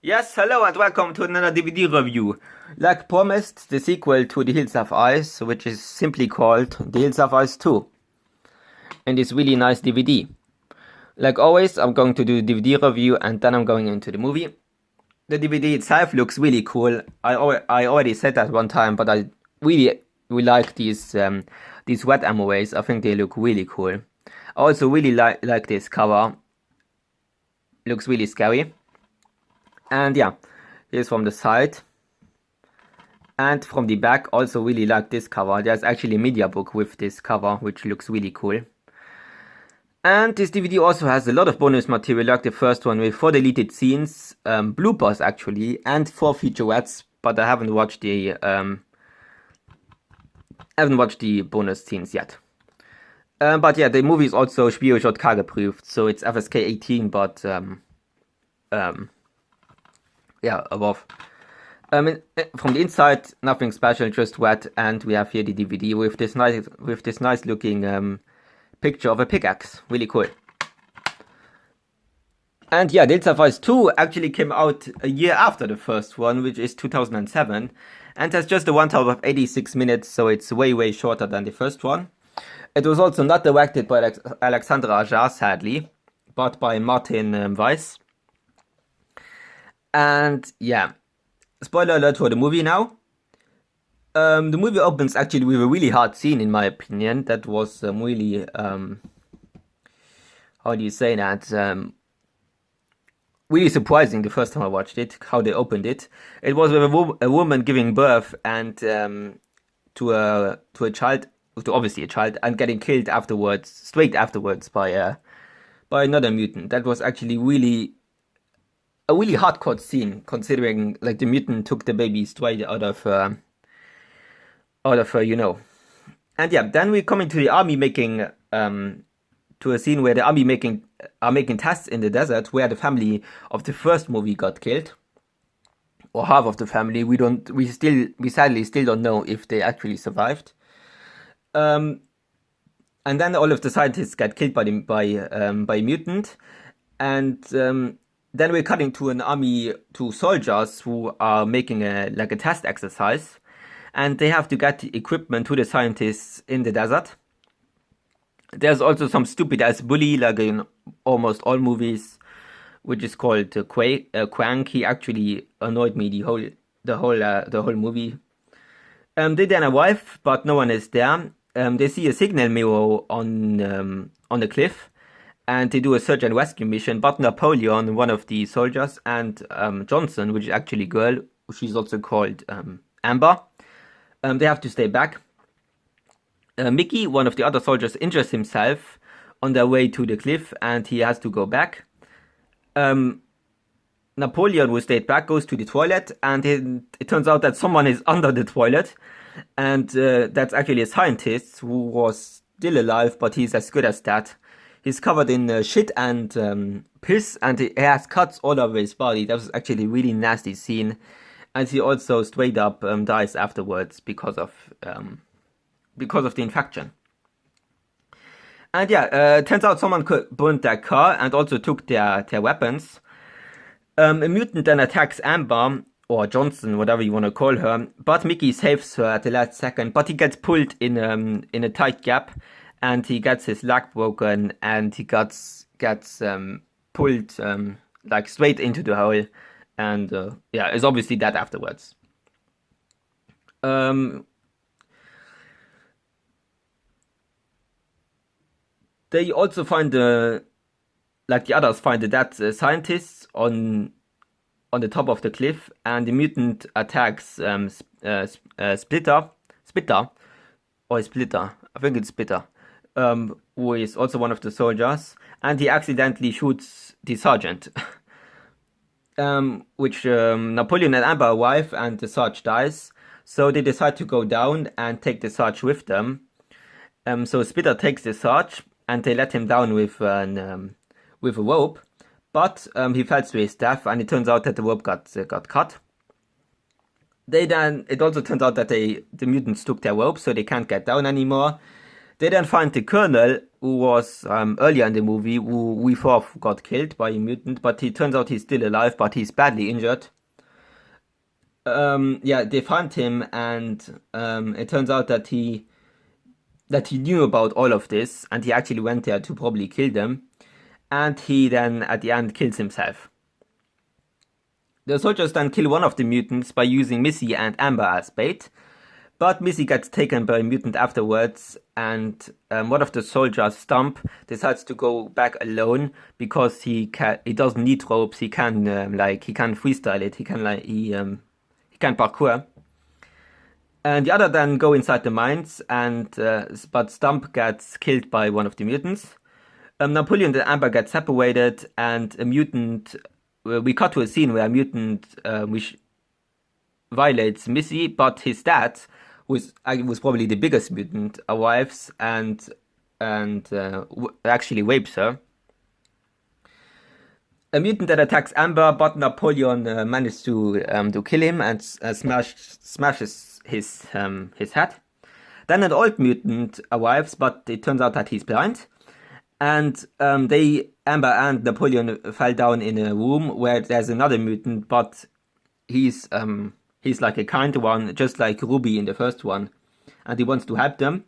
Yes, hello and welcome to another DVD review. Like promised, the sequel to The Hills of Ice, which is simply called The Hills of Ice 2. And this really nice DVD. Like always, I'm going to do a DVD review and then I'm going into the movie. The DVD itself looks really cool. I already said that one time, but I really like these wet MOAs. I think they look really cool. I also really like this cover. Looks really scary. And yeah, here's from the side. And from the back, also really like this cover. There's actually a media book with this cover, which looks really cool. And this DVD also has a lot of bonus material, like the first one with 4 deleted scenes, bloopers actually, and 4 featurettes. But I haven't watched the bonus scenes yet. But yeah, the movie is also Spielberg approved, so it's FSK 18, but yeah, above. From the inside, nothing special, just wet, and we have here the DVD with this nice looking picture of a pickaxe. Really cool. And yeah, The Hills of Ice 2 actually came out a year after the first one, which is 2007, and has just a runtime of 86 minutes, so it's way shorter than the first one. It was also not directed by Alexandra Ajar, sadly, but by Martin Weiss. And yeah, spoiler alert for the movie now. The movie opens actually with a really hard scene, in my opinion. That was really, how do you say that? Really surprising the first time I watched it, how they opened it. It was with a woman giving birth and to a child, to obviously a child, and getting killed afterwards, straight afterwards by another mutant. That was actually a really hardcore scene, considering like the mutant took the baby straight out of her, you know. And yeah, then we come into the army making to a scene where the army are making tests in the desert, where the family of the first movie got killed, or half of the family. We sadly still don't know if they actually survived. And then all of the scientists get killed by mutant, and then we're cutting to an army, to soldiers who are making a test exercise, and they have to get the equipment to the scientists in the desert. There's also some stupid ass bully, like in almost all movies, which is called Quank. He actually annoyed me the whole movie. They then arrive, but no one is there. They see a signal mirror on the cliff, and they do a search and rescue mission. But Napoleon, one of the soldiers, and Johnson, which is actually a girl, she's also called Amber, they have to stay back. Mickey, one of the other soldiers, injures himself on their way to the cliff, and he has to go back. Napoleon, who stayed back, goes to the toilet, and it turns out that someone is under the toilet, and that's actually a scientist who was still alive, but he's as good as that. He's covered in shit and piss, and he has cuts all over his body. That was actually a really nasty scene, and he also straight up dies afterwards because of the infection. And yeah, turns out someone could burn their car and also took their weapons. A mutant then attacks Amber, or Johnson, whatever you want to call her, but Mickey saves her at the last second, but he gets pulled in a tight gap, and he gets his leg broken, and he gets pulled like straight into the hole, and yeah, is obviously dead afterwards. They also find like the others find the dead scientists on the top of the cliff, and the mutant attacks Splitter, or Splitter, I think it's Splitter, who is also one of the soldiers, and he accidentally shoots the sergeant, which Napoleon and Amber arrive, and the sergeant dies, so they decide to go down and take the sergeant with them. So Splitter takes the sergeant, and they let him down with a rope, but he fell to his death, and it turns out that the rope got cut. It also turns out that the mutants took their rope, so they can't get down anymore. They then find the colonel, who was earlier in the movie, who we thought got killed by a mutant, but he turns out he's still alive, but he's badly injured. Yeah, they find him, and it turns out that he knew about all of this, and he actually went there to probably kill them, and he then at the end kills himself. The soldiers then kill one of the mutants by using Missy and Amber as bait, but Missy gets taken by a mutant afterwards, and one of the soldiers, Stump, decides to go back alone because he doesn't need ropes. He can he can freestyle it. He can parkour. And the other then go inside the mines, and but Stump gets killed by one of the mutants. Napoleon and Amber get separated, and a mutant. We cut to a scene where a mutant which violates Missy, but his dad, who was probably the biggest mutant, arrives and actually rapes her. A mutant that attacks Amber, but Napoleon manages to kill him and smashes his head. Then an old mutant arrives, but it turns out that he's blind. And Amber and Napoleon fell down in a room where there's another mutant, but he's like a kind one, just like Ruby in the first one, and he wants to help them.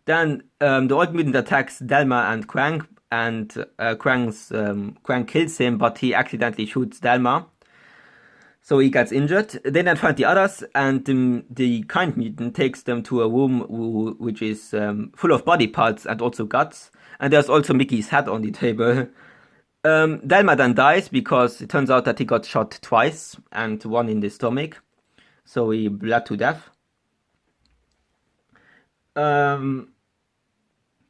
Then the old mutant attacks Delma and Krang, and Krang kills him, but he accidentally shoots Delma, so he gets injured. They then find the others, and the kind mutant takes them to a room which is full of body parts and also guts, and there's also Mickey's head on the table. Delma then dies because it turns out that he got shot twice, and one in the stomach, so he bled to death.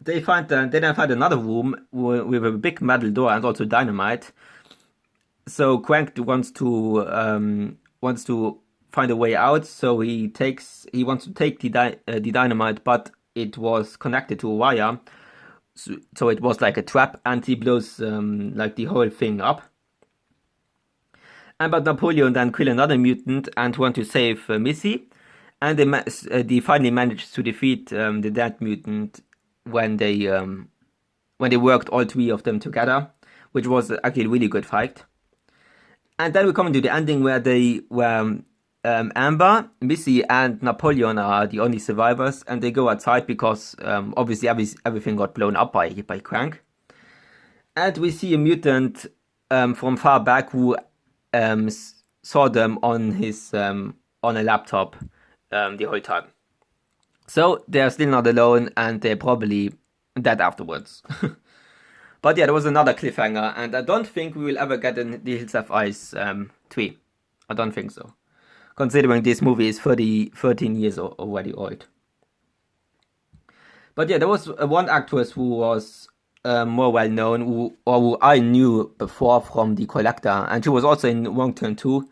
They then find another room with a big metal door and also dynamite. So Crank wants to find a way out. So he wants to take the dynamite, but it was connected to a wire, so it was like a trap, and he blows like the whole thing up. And but Napoleon then kill another mutant and want to save Missy, and they finally managed to defeat the dead mutant when they worked all three of them together, which was actually a really good fight. And then we come into the ending where Amber, Missy, and Napoleon are the only survivors, and they go outside because obviously everything got blown up by Crank. And we see a mutant from far back who saw them on a laptop the whole time. So they're still not alone, and they're probably dead afterwards. But yeah, there was another cliffhanger, and I don't think we will ever get in the Hills Have Eyes 3. I don't think so, considering this movie is 13 years already old. But yeah, there was one actress who was more well known, who I knew before from The Collector, and she was also in Wrong Turn 2,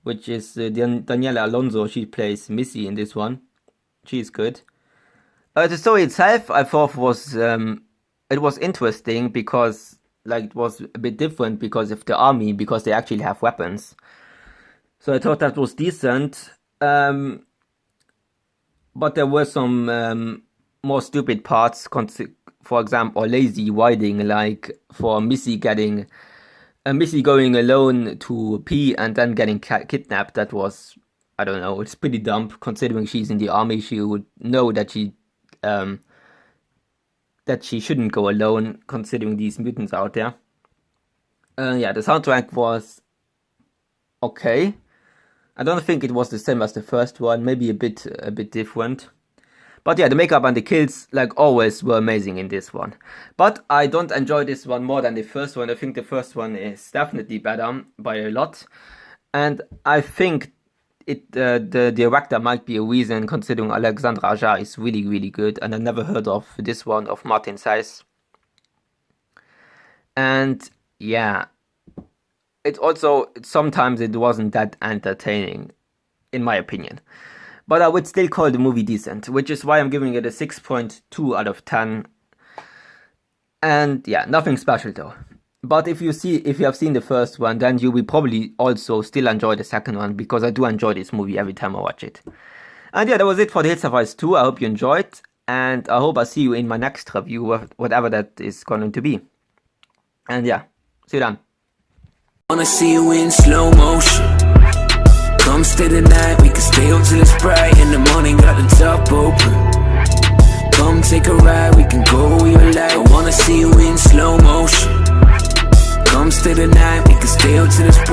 which is Daniela Alonso. She plays Missy in this one. She is good. The story itself, I thought it was interesting because it was a bit different because of the army, because they actually have weapons. So I thought that was decent. But there were some more stupid parts, for example, or lazy writing, like for Missy going alone to pee and then getting kidnapped. That was, I don't know, it's pretty dumb considering she's in the army. She would know that she shouldn't go alone, considering these mutants out there. Yeah, the soundtrack was okay. I don't think it was the same as the first one, maybe a bit different. But yeah, the makeup and the kills, like always, were amazing in this one. But I don't enjoy this one more than the first one. I think the first one is definitely better by a lot. And I think the director might be a reason, considering Alexandre Aja is really, really good, and I never heard of this one of Martin Seiss. And yeah, sometimes it wasn't that entertaining, in my opinion. But I would still call the movie decent, which is why I'm giving it a 6.2 out of 10. And yeah, nothing special though. But if you have seen the first one, then you will probably also still enjoy the second one, because I do enjoy this movie every time I watch it. And yeah, that was it for The Hills Have Eyes 2. I hope you enjoyed. And I hope I see you in my next review, whatever that is going to be. And yeah, see you then. Wanna see you in slow motion. Come stay the night, we can stay up till it's bright. In the morning, got the top open. Come take a ride, we can go where you like. I wanna see you in slow motion. Come stay the night, we can stay up till it's bright.